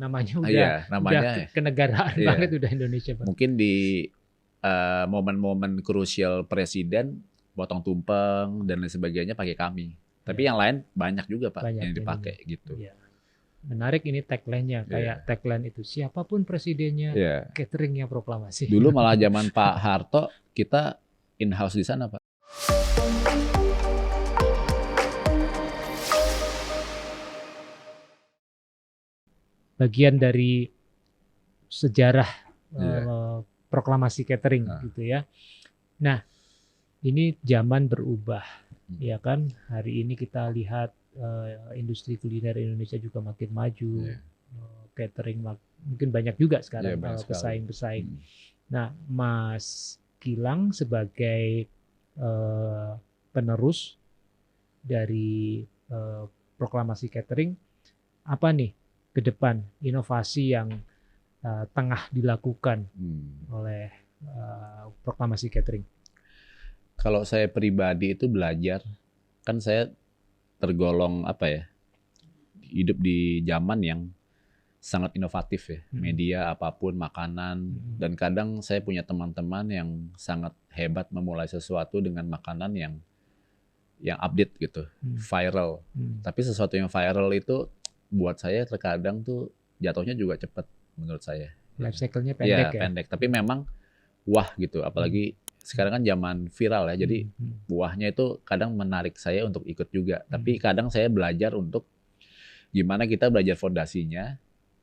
namanya Iya, udah namanya kenegaraan iya. banget, udah Indonesia banget. Mungkin di momen-momen krusial presiden potong tumpeng dan lain sebagainya pakai kami. Tapi Ya, yang lain banyak juga Pak banyak yang ininya. dipakai gitu. Ya. Menarik ini tagline-nya, kayak Iya. tagline itu siapapun presidennya, Iya. cateringnya proklamasi. Dulu malah zaman Pak Harto kita in-house di sana Pak. Bagian dari sejarah Iya. proklamasi catering Nah. gitu ya. Nah, ini zaman berubah, Hmm. ya kan? Hari ini kita lihat industri kuliner Indonesia juga makin maju, Iya. catering mungkin banyak juga sekarang Iya, banyak sekali. pesaing-pesaing. Hmm. Nah, Mas Gilang sebagai penerus dari proklamasi catering, apa nih ke depan inovasi yang tengah dilakukan oleh proklamasi catering? Kalau saya pribadi itu belajar, kan saya tergolong apa ya, hidup di zaman yang sangat inovatif ya, media apapun, makanan, dan kadang saya punya teman-teman yang sangat hebat memulai sesuatu dengan makanan yang update gitu, viral. Tapi sesuatu yang viral itu buat saya terkadang tuh jatuhnya juga cepat menurut saya. Life cycle-nya pendek Iya, ya. pendek. Tapi memang wah gitu, apalagi sekarang kan zaman viral ya, jadi wahnya itu kadang menarik saya untuk ikut juga. Tapi kadang saya belajar untuk gimana kita belajar fondasinya,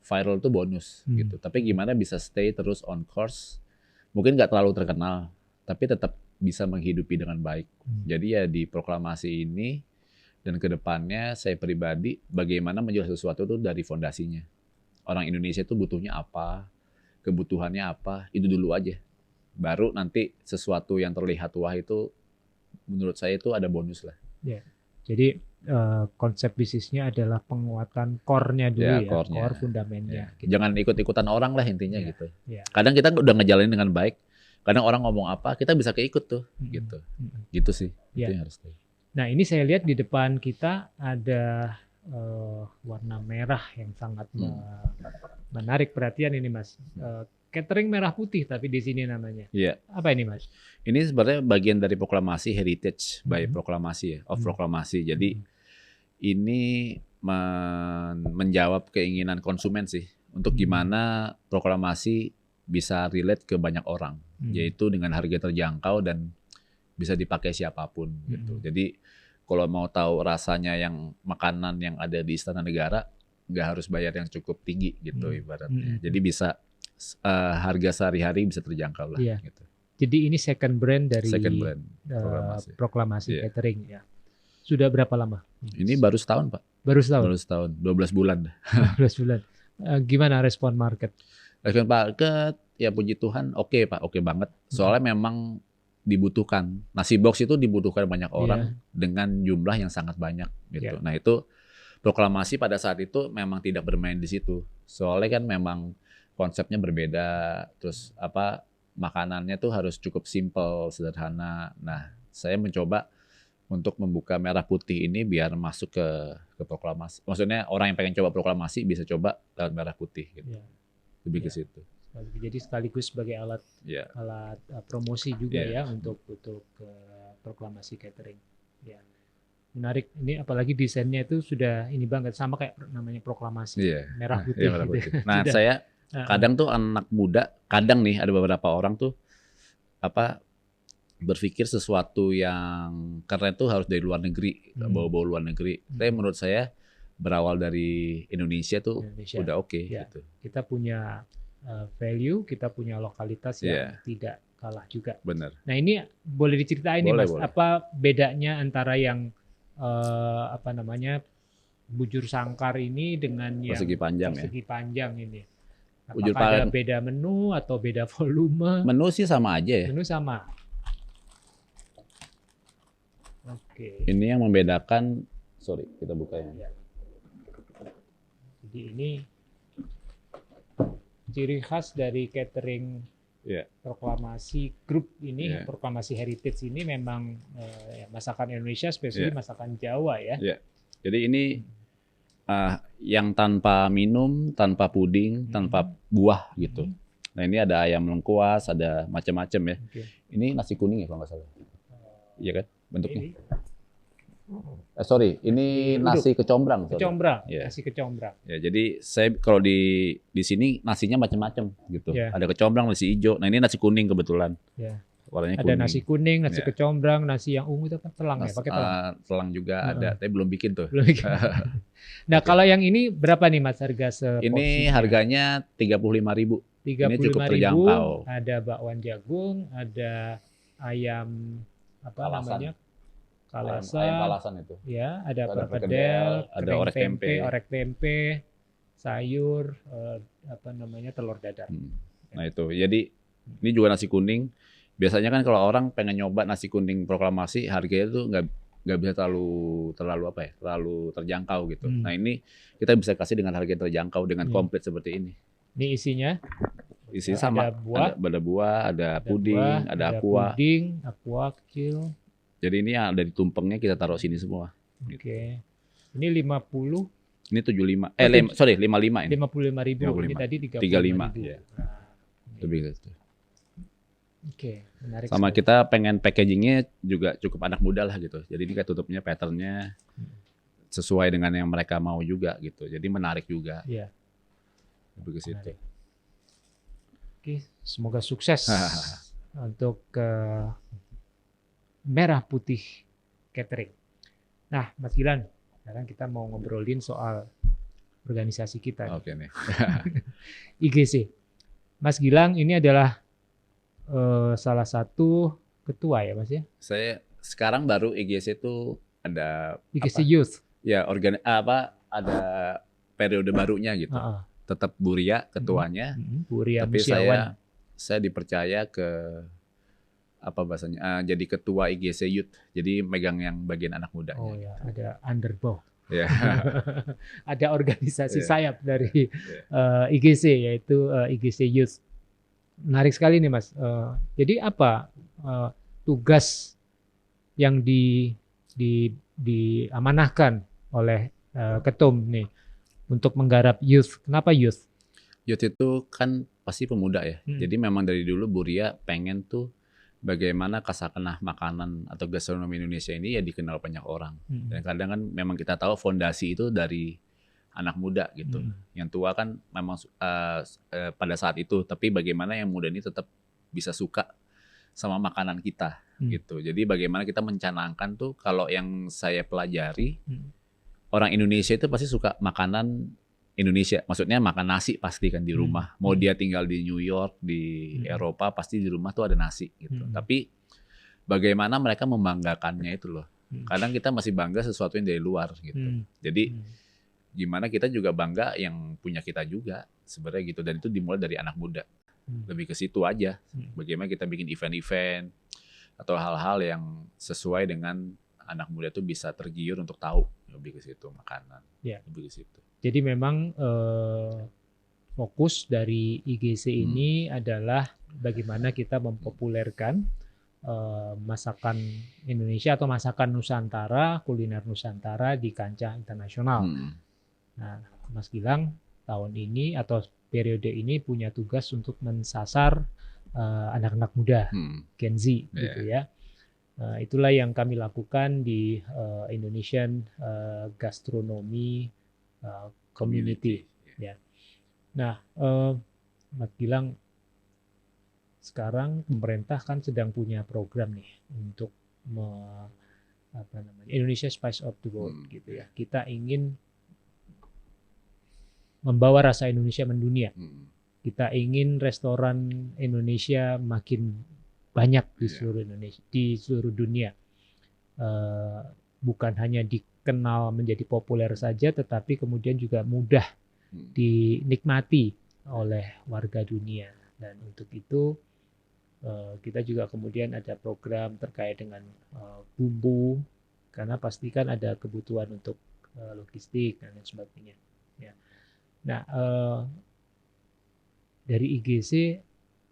viral itu bonus gitu. Tapi gimana bisa stay terus on course, mungkin nggak terlalu terkenal, tapi tetap bisa menghidupi dengan baik. Jadi ya di proklamasi ini dan kedepannya saya pribadi bagaimana menjual sesuatu itu dari fondasinya. Orang Indonesia itu butuhnya apa, kebutuhannya apa, itu dulu aja. Baru nanti sesuatu yang terlihat wah itu menurut saya itu ada bonus lah. Ya. Jadi konsep bisnisnya adalah penguatan core-nya dulu ya, core fundamennya. Ya. Jangan ikut-ikutan orang lah intinya gitu. Ya. Kadang kita udah ngejalanin dengan baik, kadang orang ngomong apa kita bisa keikut tuh gitu. Gitu sih. Ya. Itu yang harus tahu. Nah, ini saya lihat di depan kita ada warna merah yang sangat menarik perhatian ini, Mas. Catering merah putih tapi di sini namanya. Iya. Apa ini, Mas? Ini sebenarnya bagian dari proklamasi heritage by proklamasi ya, of proklamasi. Jadi ini menjawab keinginan konsumen sih untuk gimana proklamasi bisa relate ke banyak orang, yaitu dengan harga terjangkau dan bisa dipakai siapapun gitu. Jadi kalau mau tahu rasanya yang makanan yang ada di Istana Negara, nggak harus bayar yang cukup tinggi gitu ibaratnya. Jadi bisa harga sehari-hari bisa terjangkau lah. Iya. Gitu. Jadi ini second brand dari proklamasi catering ya. Sudah berapa lama? Ini baru setahun Pak. Baru setahun? Baru setahun, 12 bulan. 12 bulan. Gimana respon market? Respon market ya puji Tuhan oke Pak, oke banget. Soalnya memang dibutuhkan. Nasi box itu dibutuhkan banyak orang dengan jumlah yang sangat banyak gitu. Nah itu proklamasi pada saat itu memang tidak bermain di situ. Soalnya kan memang konsepnya berbeda, terus apa makanannya tuh harus cukup simple, sederhana. Nah, saya mencoba untuk membuka merah putih ini biar masuk ke proklamasi. Maksudnya orang yang pengen coba proklamasi bisa coba lewat merah putih gitu. Lebih ke situ. Jadi sekaligus sebagai alat promosi juga ya untuk proklamasi catering. Ya. Menarik. Ini apalagi desainnya itu sudah ini banget sama kayak namanya proklamasi merah putih. Merah putih. Gitu. Nah, saya kadang tuh anak muda, kadang nih ada beberapa orang tuh berpikir sesuatu yang keren tuh harus dari luar negeri, bawa-bawa luar negeri. Tapi menurut saya berawal dari Indonesia tuh udah oke gitu. Kita punya value, kita punya lokalitas yang tidak kalah juga. Benar. Nah, ini boleh diceritain nih Mas, boleh. apa bedanya antara yang bujur sangkar ini dengan yang persegi panjang ini? Apakah ada beda menu atau beda volume? Menu sih sama aja ya. Menu sama. Oke. Ini yang membedakan, sorry kita buka ya. Jadi ini ciri khas dari catering proklamasi grup ini, proklamasi heritage ini memang masakan Indonesia, spesially masakan Jawa ya. Jadi ini yang tanpa minum, tanpa puding, tanpa buah gitu. Nah ini ada ayam lengkuas, ada macam-macam ya. Ini nasi kuning ya kalau nggak salah. Iya kan bentuknya? Sorry, ini nasi kecombrang. Kecombrang, nasi kecombrang. Ya, jadi saya kalau di sini nasinya macam-macam gitu. Ada kecombrang, nasi hijau. Nah ini nasi kuning kebetulan. Warnanya ada kuning. Nasi kuning, nasi kecombrang, nasi yang ungu itu apa? Telang ya? Pakai telang. Telang juga ada, tapi belum bikin tuh. Nah kalau yang ini berapa nih Mas harga seporsinya? Ini harganya 35.000. Ini cukup terjangkau. Ada bakwan jagung, ada ayam apa namanya? Kalasa, ayam kalasan itu. Ya, ada perkedel, ada orek tempe, sayur, apa namanya telur dadar. Nah itu, jadi ini juga nasi kuning. Biasanya kan kalau orang pengen nyoba nasi kuning proklamasi, harganya tuh nggak bisa terlalu terjangkau gitu. Nah ini kita bisa kasih dengan harga yang terjangkau dengan komplit seperti ini. Ini isinya sama, ada buah, ada puding, ada aqua. Aqua kecil. Jadi ini yang ada di tumpengnya kita taruh sini semua. Oke. Ini 50. Ini 75. 55 ini. 55.000. Ini tadi 35. Ya. Lebih gitu. Oke, menarik. Sama sekali. Kita pengen packagingnya juga cukup anak muda lah gitu. Jadi ini kayak tutupnya patternnya sesuai dengan yang mereka mau juga gitu. Jadi menarik juga. Iya. Lebih ke situ. Oke, semoga sukses untuk Merah Putih Catering. Nah, Mas Gilang, sekarang kita mau ngobrolin soal organisasi kita. Oke nih. IGC. Mas Gilang ini adalah salah satu ketua ya Mas ya? Saya sekarang baru IGC itu ada IGC Youth. Ya, ada periode barunya gitu. Tetap Buria ketuanya. Buria tapi Musiawan. saya dipercaya ke apa bahasanya? Jadi ketua IGC Youth. Jadi megang yang bagian anak mudanya. Oh ya, ada underbow. Ya. Ada organisasi sayap dari IGC yaitu IGC Youth. Menarik sekali nih Mas. Jadi apa tugas yang diamanahkan oleh ketum nih untuk menggarap youth? Kenapa youth? Youth itu kan pasti pemuda ya. Jadi memang dari dulu Buria pengen tuh bagaimana kasakanah makanan atau gastronomi Indonesia ini ya dikenal banyak orang. Dan kadang kan memang kita tahu fondasi itu dari anak muda gitu. Yang tua kan memang pada saat itu, tapi bagaimana yang muda ini tetap bisa suka sama makanan kita gitu. Jadi bagaimana kita mencanangkan tuh kalau yang saya pelajari orang Indonesia itu pasti suka makanan Indonesia. Maksudnya makan nasi pasti kan di rumah. Mau dia tinggal di New York, di Eropa pasti di rumah tuh ada nasi gitu. Tapi bagaimana mereka membanggakannya itu loh. Kadang kita masih bangga sesuatu yang dari luar gitu. Jadi gimana kita juga bangga yang punya kita juga sebenarnya gitu, dan itu dimulai dari anak muda. Lebih ke situ aja. Bagaimana kita bikin event-event atau hal-hal yang sesuai dengan anak muda itu bisa tergiur untuk tahu, lebih ke situ makanan. Lebih ke situ. Jadi memang fokus dari IGC ini adalah bagaimana kita mempopulerkan masakan Indonesia atau masakan Nusantara, kuliner Nusantara di kancah internasional. Nah, Mas Gilang tahun ini atau periode ini punya tugas untuk mensasar anak-anak muda, Gen Z gitu ya. Itulah yang kami lakukan di Indonesian Gastronomy Community. Ya. Nah, Mas Gilang, sekarang pemerintah kan sedang punya program nih untuk Indonesia Spice of the World gitu ya. Kita ingin membawa rasa Indonesia mendunia. Kita ingin restoran Indonesia makin banyak di seluruh Indonesia, di seluruh dunia. Bukan hanya dikenal menjadi populer saja, tetapi kemudian juga mudah dinikmati oleh warga dunia. Dan untuk itu kita juga kemudian ada program terkait dengan bumbu, karena pastikan ada kebutuhan untuk logistik dan lain sebagainya. Ya. Nah, dari IGC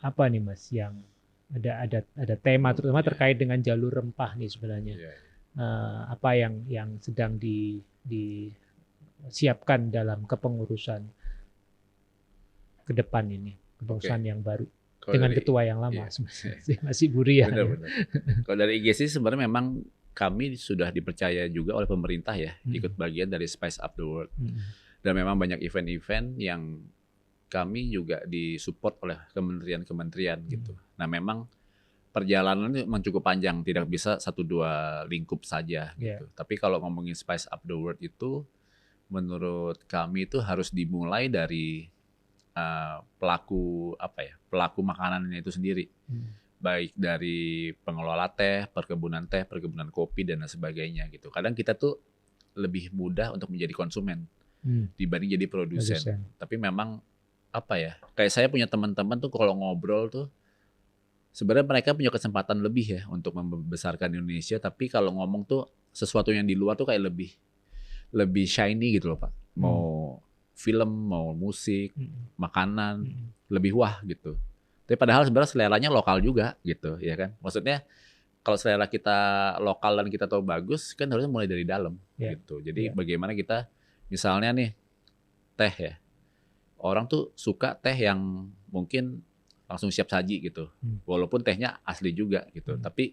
apa nih Mas yang ada tema terutama terkait dengan jalur rempah nih sebenarnya. Apa yang sedang siapkan dalam kepengurusan ke depan ini, kepengurusan yang baru. Dengan ketua yang lama, masih Buri ya. Benar-benar. Kalau dari IGC sebenarnya memang kami sudah dipercaya juga oleh pemerintah ya, ikut bagian dari Spice Up the World. Dan memang banyak event-event yang kami juga disupport oleh kementerian-kementerian gitu. Nah memang perjalanan itu memang cukup panjang, tidak bisa 1-2 lingkup saja gitu. Tapi kalau ngomongin Spice Up the World itu, menurut kami itu harus dimulai dari pelaku makanannya itu sendiri, baik dari pengelola teh, perkebunan kopi dan sebagainya gitu. Kadang kita tuh lebih mudah untuk menjadi konsumen dibanding jadi produsen. Tapi memang kayak saya punya teman-teman tuh kalau ngobrol tuh sebenarnya mereka punya kesempatan lebih ya untuk membesarkan Indonesia. Tapi kalau ngomong tuh sesuatu yang di luar tuh kayak lebih shiny gitu loh Pak. Mau film, mau musik, makanan, lebih wah gitu. Tapi padahal sebenarnya seleranya lokal juga gitu, ya kan? Maksudnya kalau selera kita lokal dan kita tahu bagus, kan harusnya mulai dari dalam gitu. Jadi bagaimana kita, misalnya nih teh ya, orang tuh suka teh yang mungkin langsung siap saji gitu, walaupun tehnya asli juga gitu. Tapi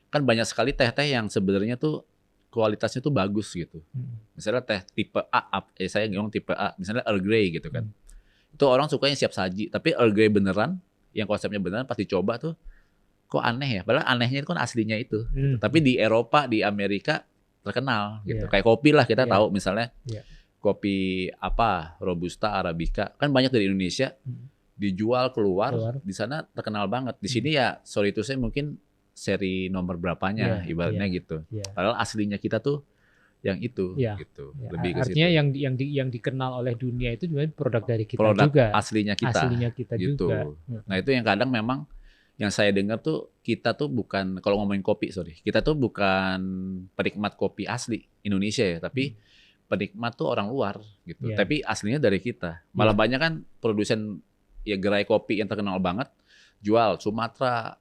kan banyak sekali teh-teh yang sebenarnya tuh kualitasnya tuh bagus gitu. Misalnya teh tipe A, saya ngomong tipe A, misalnya Earl Grey gitu kan. Itu orang sukanya siap saji, tapi Earl Grey beneran, yang konsepnya beneran pas dicoba tuh kok aneh ya. Padahal anehnya itu kan aslinya itu. Gitu. Tapi di Eropa, di Amerika terkenal gitu. Kayak kopi lah kita tahu misalnya kopi Robusta, Arabica, kan banyak dari Indonesia dijual keluar. Di sana terkenal banget. Di sini ya sorry itu saya mungkin seri nomor berapanya ibaratnya gitu. Padahal aslinya kita tuh yang itu gitu. Lebih ke artinya situ. yang dikenal oleh dunia itu juga produk dari kita produk juga. Aslinya kita gitu. Juga. Nah, itu yang kadang memang yang saya dengar tuh kita tuh bukan kalau ngomongin kopi, kita tuh bukan penikmat kopi asli Indonesia ya, tapi penikmat tuh orang luar gitu. Tapi aslinya dari kita. Malah banyak kan produsen ya gerai kopi yang terkenal banget jual Sumatera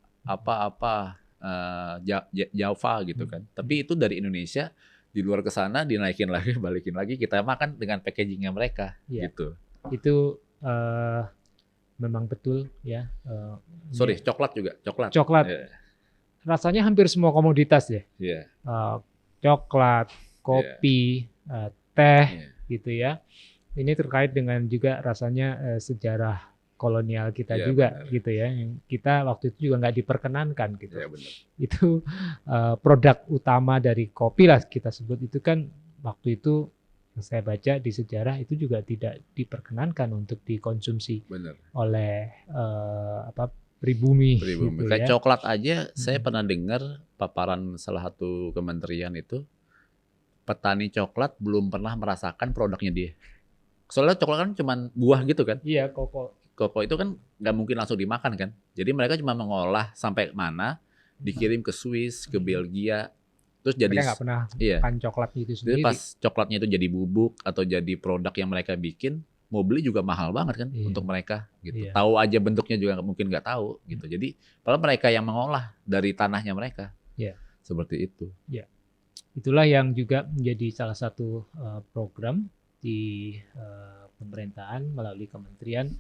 Java gitu kan. Tapi itu dari Indonesia, di luar ke sana dinaikin lagi, balikin lagi, kita makan dengan packagingnya mereka gitu. Itu memang betul ya. Coklat juga, coklat. Rasanya hampir semua komoditas ya. Coklat, kopi, teh gitu ya. Ini terkait dengan juga rasanya sejarah kolonial kita juga benar. Gitu ya, yang kita waktu itu juga nggak diperkenankan gitu. Itu produk utama dari kopi lah kita sebut itu kan waktu itu yang saya baca di sejarah itu juga tidak diperkenankan untuk dikonsumsi oleh pribumi. Gitu kayak coklat aja saya pernah dengar paparan salah satu kementerian itu petani coklat belum pernah merasakan produknya dia. Soalnya coklat kan cuma buah gitu kan? Iya, koko itu kan nggak mungkin langsung dimakan kan. Jadi mereka cuma mengolah sampai mana, dikirim ke Swiss, ke Belgia, terus jadi mereka nggak pernah makan coklatnya itu sendiri. Jadi pas coklatnya itu jadi bubuk atau jadi produk yang mereka bikin, mau beli juga mahal banget kan untuk mereka gitu. Tahu aja bentuknya juga mungkin nggak tahu gitu. Jadi padahal mereka yang mengolah dari tanahnya mereka. Seperti itu. Itulah yang juga menjadi salah satu program di pemerintahan melalui kementerian.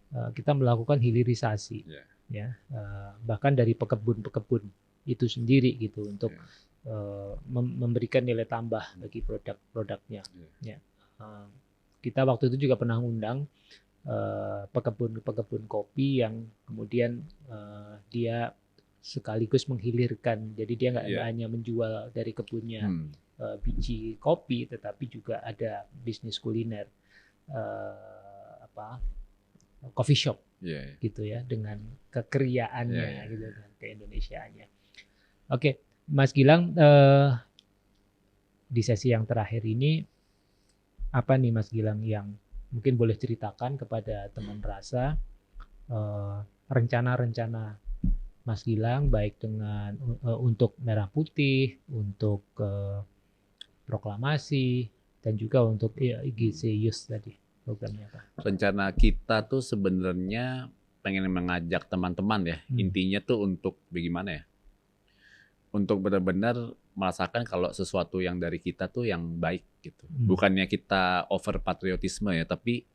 Kita melakukan hilirisasi, bahkan dari pekebun-pekebun itu sendiri gitu untuk memberikan nilai tambah bagi produk-produknya. Kita waktu itu juga pernah undang pekebun kopi yang kemudian dia sekaligus menghilirkan, jadi dia nggak hanya menjual dari kebunnya biji kopi, tetapi juga ada bisnis kuliner. Coffee shop gitu ya, dengan kekeriaannya gitu, dengan keindonesiaannya. Oke, Mas Gilang, di sesi yang terakhir ini apa nih Mas Gilang yang mungkin boleh ceritakan kepada teman rasa rencana-rencana Mas Gilang baik dengan untuk Merah Putih, untuk proklamasi dan juga untuk IGC Youth tadi. Programnya apa? Rencana kita tuh sebenarnya pengen mengajak teman-teman ya. Intinya tuh untuk bagaimana ya? Untuk benar-benar merasakan kalau sesuatu yang dari kita tuh yang baik gitu. Bukannya kita over patriotisme ya, tapi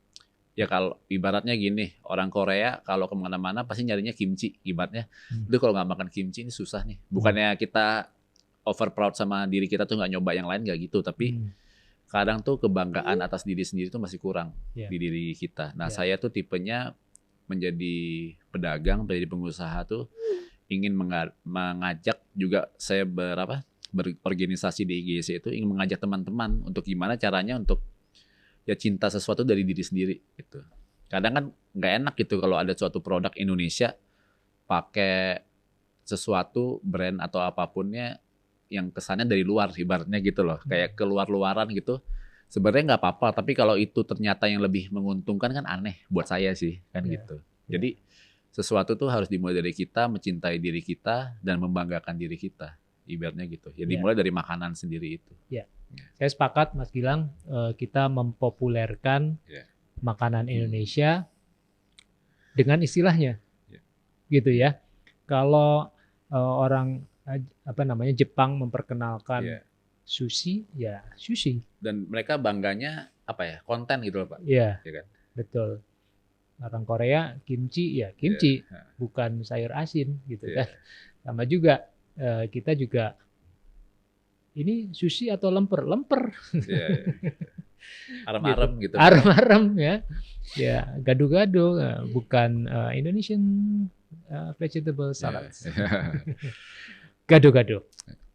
ya kalau ibaratnya gini, orang Korea kalau kemana-mana pasti nyarinya kimchi, ibaratnya. Itu kalau nggak makan kimchi ini susah nih. Bukannya kita over proud sama diri kita tuh nggak nyoba yang lain, nggak gitu, tapi kadang tuh kebanggaan atas diri sendiri tuh masih kurang di diri kita. Nah saya tuh tipenya menjadi pedagang, menjadi pengusaha tuh ingin mengajak juga, saya berorganisasi di IGC itu ingin mengajak teman-teman untuk gimana caranya untuk ya cinta sesuatu dari diri sendiri gitu. Kadang kan nggak enak gitu kalau ada suatu produk Indonesia pakai sesuatu brand atau apapunnya yang kesannya dari luar, ibaratnya gitu loh, kayak keluar-luaran gitu. Sebenarnya nggak apa-apa, tapi kalau itu ternyata yang lebih menguntungkan kan aneh buat saya sih kan gitu. Jadi sesuatu tuh harus dimulai dari kita, mencintai diri kita dan membanggakan diri kita, ibaratnya gitu. Ya dimulai dari makanan sendiri itu. Saya sepakat Mas Gilang, kita mempopulerkan makanan Indonesia dengan istilahnya, gitu ya. Kalau orang Jepang memperkenalkan sushi, ya sushi. Dan mereka bangganya konten gitu loh Pak. Iya, kan? Betul. Orang Korea kimchi, ya kimchi, bukan sayur asin gitu kan. Sama juga kita juga ini sushi atau lemper. Arem-arem gitu. Arem-arem ya. Ya, gado-gado, bukan Indonesian vegetable salad. Gado-gado.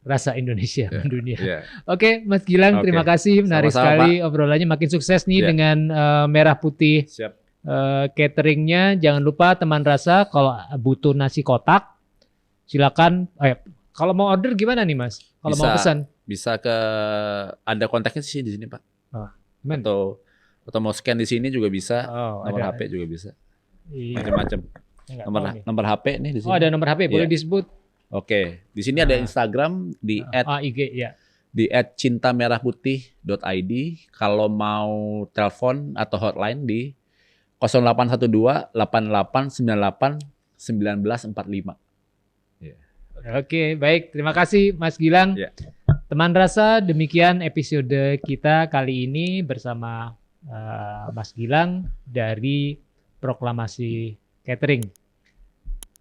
Rasa Indonesia mendunia. Oke, Mas Gilang, terima kasih. Menarik sekali Pak. Obrolannya, makin sukses nih dengan Merah Putih. Siap. Cateringnya. Jangan lupa teman rasa kalau butuh nasi kotak, silakan. Kalau mau order gimana nih Mas? Kalau mau pesan? Bisa ada kontaknya sih di sini Pak. Atau mau scan di sini juga bisa. Nomor HP juga bisa. Macam-macam. Nomor HP nih di sini. Ada nomor HP, boleh disebut. Oke, di sini ada Instagram di IG ya. Di @cintamerahputih.id. Kalau mau telepon atau hotline di 0812 8898 1945. Oke, baik. Terima kasih Mas Gilang. Teman rasa, demikian episode kita kali ini bersama Mas Gilang dari Proklamasi Catering.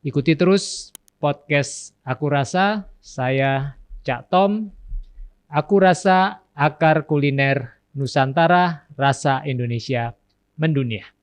Ikuti terus podcast Aku Rasa. Saya Cak Tom. Aku Rasa, akar kuliner Nusantara, rasa Indonesia mendunia.